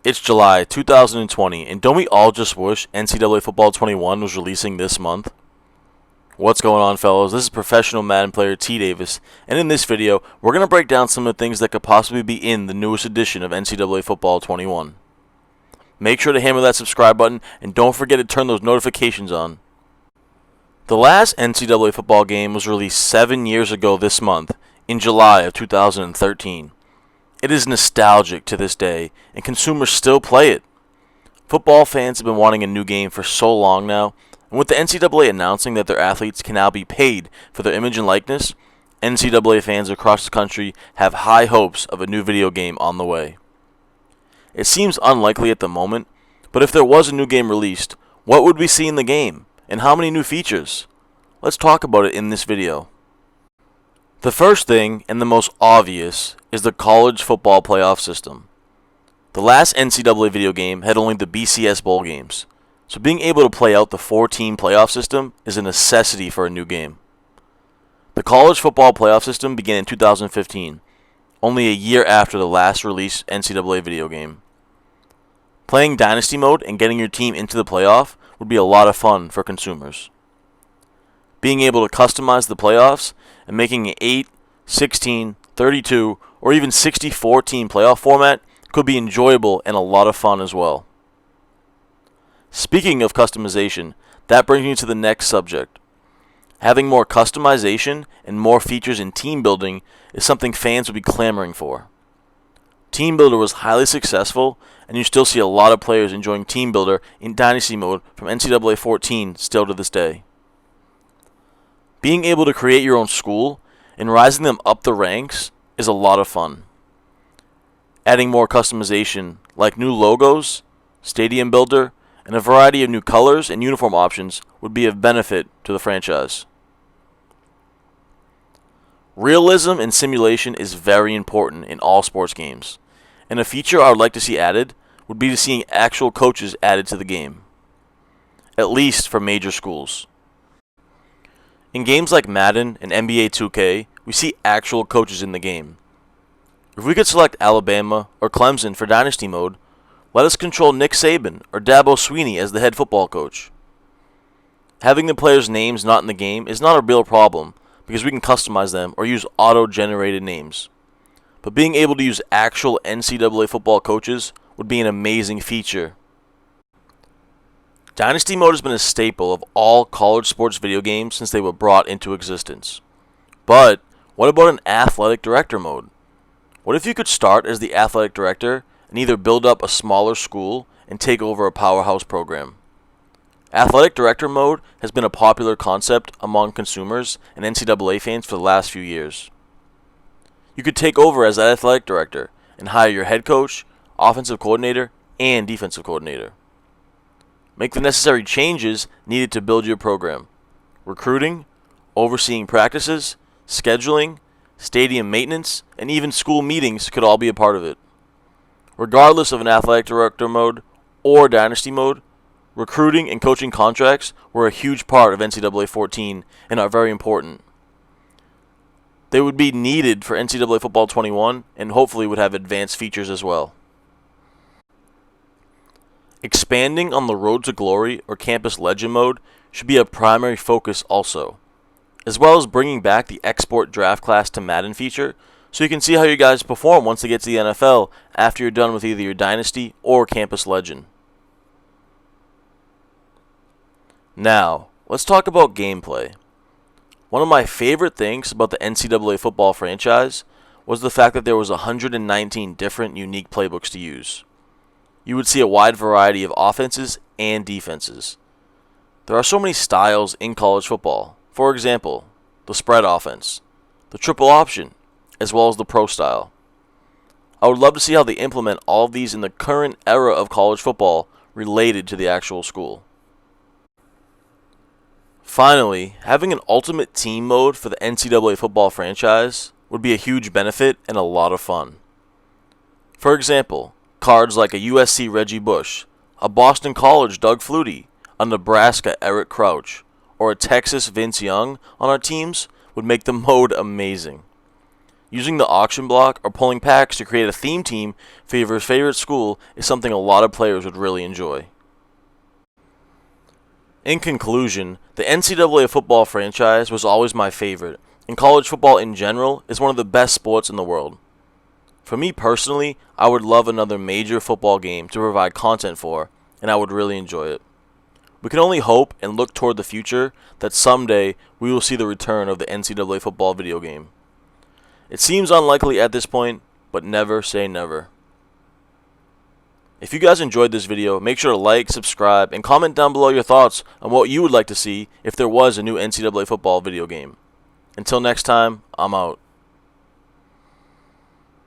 It's July 2020, and don't we all just wish NCAA Football 21 was releasing this month? What's going on, fellas? This is professional Madden player T. Davis, and in this video, we're going to break down some of the things that could possibly be in the newest edition of NCAA Football 21. Make sure to hammer that subscribe button, and don't forget to turn those notifications on. The last NCAA football game was released 7 years ago this month, in July of 2013. It is nostalgic to this day, and consumers still play it. Football fans have been wanting a new game for so long now, and with the NCAA announcing that their athletes can now be paid for their image and likeness, NCAA fans across the country have high hopes of a new video game on the way. It seems unlikely at the moment, but if there was a new game released, what would we see in the game, and how many new features? Let's talk about it in this video. The first thing, and the most obvious, is the college football playoff system. The last NCAA video game had only the BCS bowl games, so being able to play out the 4-team playoff system is a necessity for a new game. The college football playoff system began in 2015, only a year after the last released NCAA video game. Playing dynasty mode and getting your team into the playoff would be a lot of fun for consumers. Being able to customize the playoffs and making an 8, 16, 32, or even 64-team playoff format could be enjoyable and a lot of fun as well. Speaking of customization, that brings me to the next subject. Having more customization and more features in team building is something fans would be clamoring for. Team Builder was highly successful, and you still see a lot of players enjoying Team Builder in Dynasty mode from NCAA 14 still to this day. Being able to create your own school and rising them up the ranks is a lot of fun. Adding more customization like new logos, stadium builder, and a variety of new colors and uniform options would be of benefit to the franchise. Realism and simulation is very important in all sports games, and a feature I would like to see added would be to seeing actual coaches added to the game, at least for major schools. In games like Madden and NBA 2K, we see actual coaches in the game. If we could select Alabama or Clemson for Dynasty mode, let us control Nick Saban or Dabo Swinney as the head football coach. Having the players' names not in the game is not a real problem because we can customize them or use auto-generated names. But being able to use actual NCAA football coaches would be an amazing feature. Dynasty mode has been a staple of all college sports video games since they were brought into existence. But what about an athletic director mode? What if you could start as the athletic director and either build up a smaller school and take over a powerhouse program? Athletic director mode has been a popular concept among consumers and NCAA fans for the last few years. You could take over as that athletic director and hire your head coach, offensive coordinator, and defensive coordinator. Make the necessary changes needed to build your program. Recruiting, overseeing practices, scheduling, stadium maintenance, and even school meetings could all be a part of it. Regardless of an athletic director mode or dynasty mode, recruiting and coaching contracts were a huge part of NCAA 14 and are very important. They would be needed for NCAA Football 21 and hopefully would have advanced features as well. Expanding on the Road to Glory or Campus Legend mode should be a primary focus also, as well as bringing back the Export Draft Class to Madden feature so you can see how your guys perform once they get to the NFL after you're done with either your Dynasty or Campus Legend. Now, let's talk about gameplay. One of my favorite things about the NCAA football franchise was the fact that there was 119 different unique playbooks to use. You would see a wide variety of offenses and defenses. There are so many styles in college football. For example, the spread offense, the triple option, as well as the pro style. I would love to see how they implement all of these in the current era of college football related to the actual school. Finally, having an ultimate team mode for the NCAA football franchise would be a huge benefit and a lot of fun. For example, cards like a USC Reggie Bush, a Boston College Doug Flutie, a Nebraska Eric Crouch, or a Texas Vince Young on our teams would make the mode amazing. Using the auction block or pulling packs to create a theme team for your favorite school is something a lot of players would really enjoy. In conclusion, the NCAA football franchise was always my favorite, and college football in general is one of the best sports in the world. For me personally, I would love another major football game to provide content for, and I would really enjoy it. We can only hope and look toward the future that someday we will see the return of the NCAA football video game. It seems unlikely at this point, but never say never. If you guys enjoyed this video, make sure to like, subscribe, and comment down below your thoughts on what you would like to see if there was a new NCAA football video game. Until next time, I'm out.